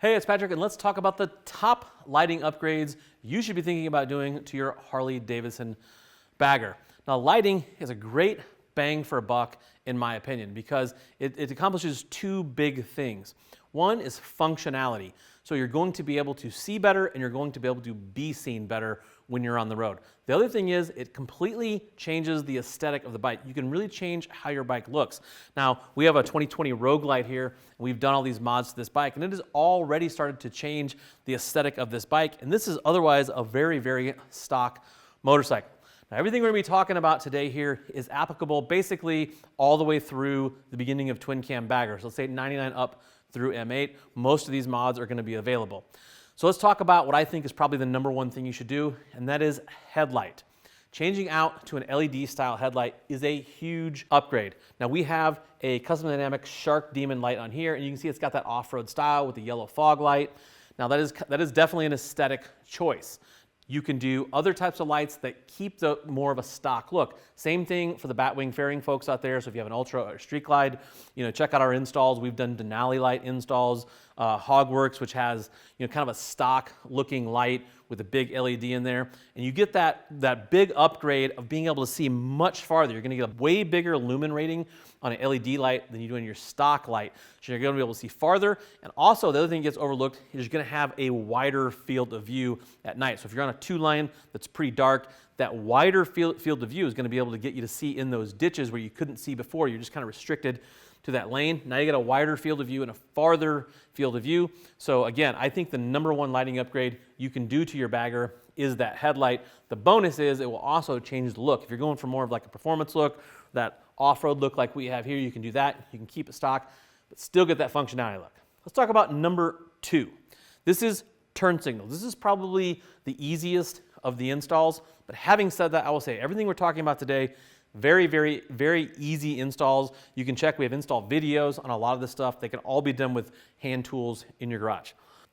Hey, it's Patrick, and let's talk about the top lighting upgrades you should be thinking about doing to your Harley Davidson bagger. Now, lighting is a great bang for a buck, in my opinion, because it accomplishes two big things. One is functionality. So you're going to be able to see better and you're going to be able to be seen better when you're on the road. The other thing is it completely changes the aesthetic of the bike. You can really change how your bike looks. Now, we have a 2020 Rogue Light here, and we've done all these mods to this bike, and it has already started to change the aesthetic of this bike, and this is otherwise a very, very stock motorcycle. Now, everything we're going to be talking about today here is applicable basically all the way through the beginning of twin cam baggers. Let's say 99 up through M8. Most of these mods are going to be available. So let's talk about what I think is probably the number one thing you should do, and that is headlight. Changing out to an LED style headlight is a huge upgrade. Now we have a Custom Dynamics Shark Demon light on here, and you can see it's got that off-road style with the yellow fog light. Now that is definitely an aesthetic choice. You can do other types of lights that keep the more of a stock look. Same thing for the Batwing fairing folks out there. So if you have an Ultra or Street Glide, check out our installs. We've done Denali light installs, Hogworks, which has kind of a stock looking light with a big LED in there, and you get that big upgrade of being able to see much farther. You're going to get a way bigger lumen rating on an LED light than you do in your stock light. So you're going to be able to see farther, and also the other thing that gets overlooked is you're going to have a wider field of view at night. So if you're on a two line that's pretty dark, that wider field of view is going to be able to get you to see in those ditches where you couldn't see before. You're just kind of restricted to that lane. Now you get a wider field of view and a farther field of view. So again, I think the number one lighting upgrade you can do to your bagger is that headlight. The bonus is it will also change the look. If you're going for more of like a performance look, that off-road look like we have here, you can do that. You can keep it stock, but still get that functionality look. Let's talk about number two. This is turn signals. This is probably the easiest of the installs, but having said that, I will say everything we're talking about today, very, very, very easy installs. You can check, we have install videos on a lot of this stuff. They can all be done with hand tools in your garage.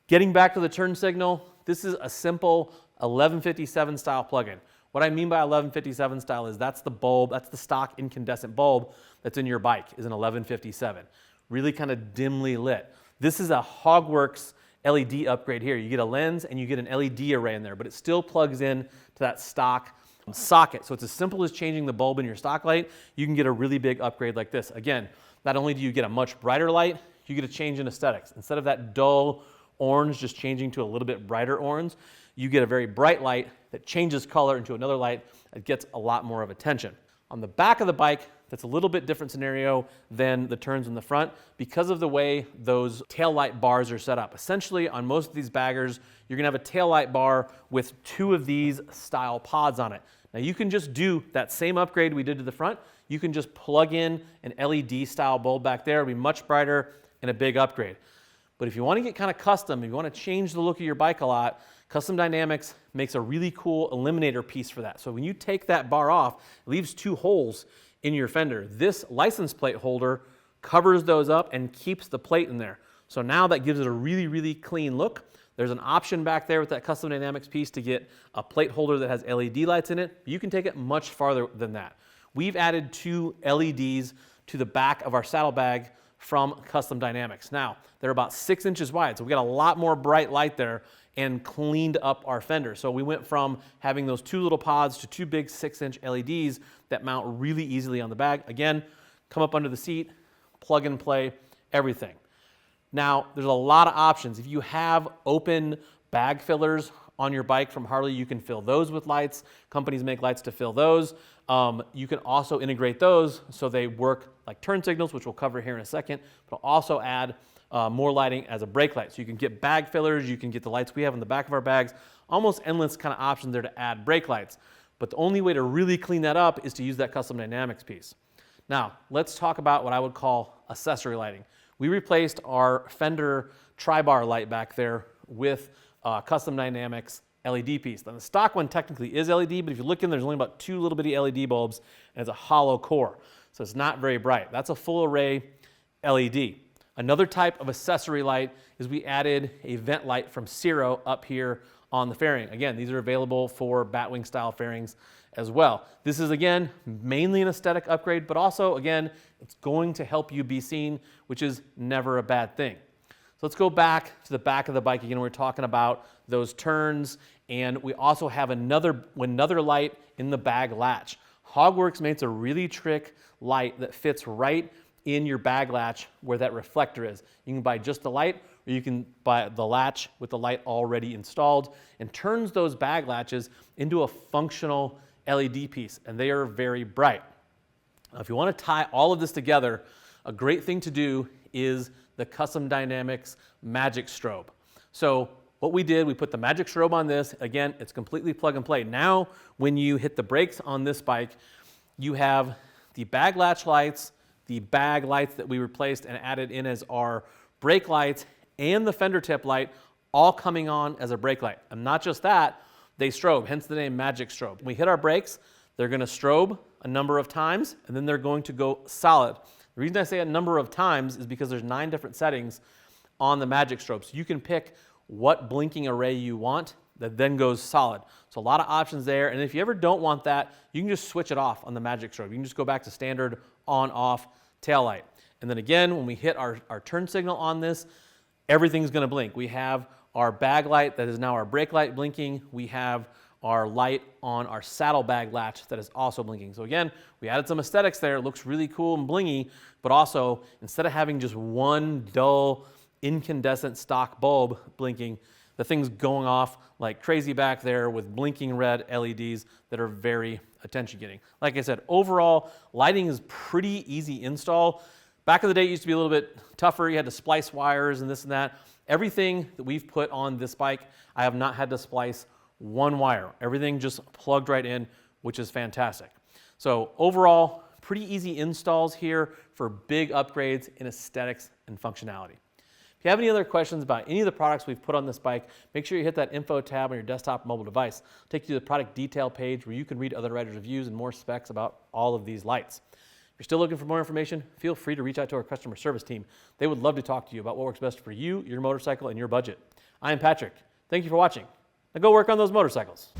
Getting back to the turn signal, this is a simple 1157 style plugin. What I mean by 1157 style is that's the bulb, that's the stock incandescent bulb that's in your bike, is an 1157. Really kind of dimly lit. This is a Hogworks LED upgrade here. You get a lens and you get an LED array in there, but it still plugs in to that stock socket. So it's as simple as changing the bulb in your stock light. You can get a really big upgrade like this. Again, not only do you get a much brighter light, you get a change in aesthetics. Instead of that dull orange just changing to a little bit brighter orange, you get a very bright light that changes color into another light that gets a lot more of attention. On the back of the bike, that's a little bit different scenario than the turns in the front because of the way those tail light bars are set up. Essentially, on most of these baggers, you're gonna have a tail light bar with two of these style pods on it. Now you can just do that same upgrade we did to the front. You can just plug in an LED style bulb back there. It'll be much brighter and a big upgrade. But if you wanna get kind of custom, if you wanna change the look of your bike a lot, Custom Dynamics makes a really cool eliminator piece for that. So when you take that bar off, it leaves two holes in your fender. This license plate holder covers those up and keeps the plate in there. So now that gives it a really, really clean look. There's an option back there with that Custom Dynamics piece to get a plate holder that has LED lights in it. You can take it much farther than that. We've added two LEDs to the back of our saddlebag from Custom Dynamics. Now, they're about 6 inches wide, so we got a lot more bright light there and cleaned up our fender. So we went from having those two little pods to two big 6-inch LEDs that mount really easily on the bag. Again, come up under the seat, plug and play, everything. Now, there's a lot of options. If you have open bag fillers on your bike from Harley, you can fill those with lights. Companies make lights to fill those. You can also integrate those so they work like turn signals, which we'll cover here in a second, but also add more lighting as a brake light. So you can get bag fillers, you can get the lights we have in the back of our bags, almost endless kind of options there to add brake lights. But the only way to really clean that up is to use that Custom Dynamics piece. Now, let's talk about what I would call accessory lighting. We replaced our fender tri-bar light back there with Custom Dynamics LED piece. Now, the stock one technically is LED, but if you look in, there's only about two little bitty LED bulbs, and it's a hollow core. So it's not very bright. That's a full array LED. Another type of accessory light is we added a vent light from Ciro up here on the fairing. Again, these are available for Batwing style fairings as well. This is, again, mainly an aesthetic upgrade, but also, again, it's going to help you be seen, which is never a bad thing. So let's go back to the back of the bike again. We're talking about those turns, and we also have another light in the bag latch. Hogworks makes a really trick light that fits right in your bag latch where that reflector is. You can buy just the light, or you can buy the latch with the light already installed, and turns those bag latches into a functional LED piece, and they are very bright. Now, if you want to tie all of this together, a great thing to do is the Custom Dynamics Magic Strobe. So what we did, we put the Magic Strobe on this. Again, it's completely plug and play. Now, when you hit the brakes on this bike, you have the bag latch lights, the bag lights that we replaced and added in as our brake lights, and the fender tip light all coming on as a brake light. And not just that, they strobe, hence the name Magic Strobe. When we hit our brakes, they're going to strobe a number of times, and then they're going to go solid. The reason I say a number of times is because there's 9 different settings on the Magic Strobe. So you can pick what blinking array you want that then goes solid. So a lot of options there. And if you ever don't want that, you can just switch it off on the Magic Strobe. You can just go back to standard on-off tail light. And then again, when we hit our turn signal on this, everything's going to blink. We have our bag light that is now our brake light blinking. We have our light on our saddlebag latch that is also blinking. So again, we added some aesthetics there. It looks really cool and blingy, but also instead of having just one dull incandescent stock bulb blinking, the thing's going off like crazy back there with blinking red LEDs that are very attention getting. Like I said, overall, lighting is pretty easy install. Back in the day, it used to be a little bit tougher. You had to splice wires and this and that. Everything that we've put on this bike, I have not had to splice one wire. Everything just plugged right in, which is fantastic. So overall, pretty easy installs here for big upgrades in aesthetics and functionality. If you have any other questions about any of the products we've put on this bike, make sure you hit that info tab on your desktop or mobile device. It'll take you to the product detail page where you can read other riders' reviews and more specs about all of these lights. If you're still looking for more information, feel free to reach out to our customer service team. They would love to talk to you about what works best for you, your motorcycle, and your budget. I am Patrick. Thank you for watching. Now go work on those motorcycles.